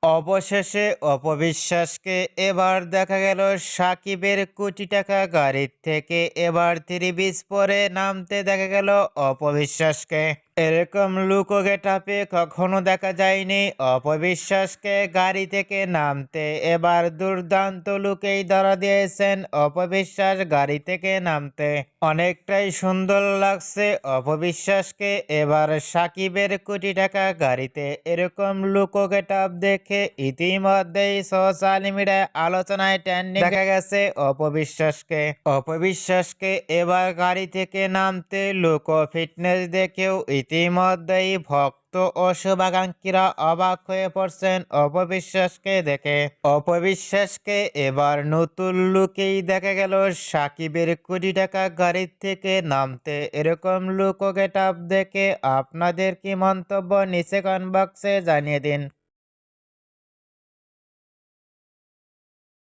অবশেষে অপবিশ্বাসকে এবার দেখা গেল সাকিবের কোটি টাকা গাড়ির থেকে এবার ত্রিবিজ পরে নামতে দেখা গেল অপবিশ্বাসকে। এরকম লুকো গেটাপে কখনো দেখা যায়নি অপবিশ্বাসকে গাড়ি থেকে নামতে। এবার দুর্দান্ত লুকেই ধরা দিয়েছেন অপবিশ্বাস গাড়ি থেকে নামতে। অনেকটাই সুন্দর লাগছে অপবিশ্বাসকে এবার সাকিবের কোটি টাকা গাড়িতে এরকম লুকো গেটাপ দেখে ইতিমধ্যেই সোশ্যাল মিডিয়ায় আলোচনায় ট্রেন্ডিং দেখা গেছে অপবিশ্বাসকে। অপবিশ্বাসকে এবার গাড়ি থেকে নামতে লুকো ফিটনেস দেখেও ইতিমধ্যেই ভক্ত ও শুভাকাঙ্ক্ষীরা অবাক হয়ে পড়ছেন অপবিশ্বাসকে দেখে। অপবিশ্বাসকে এবার নতুন লুকেই দেখা গেল সাকিবের কোটি টাকা গাড়ির থেকে নামতে। এরকম লুকো গেটআপ দেখে আপনাদের কি মন্তব্য নিচে কমেন্ট বক্সে জানিয়ে দিন।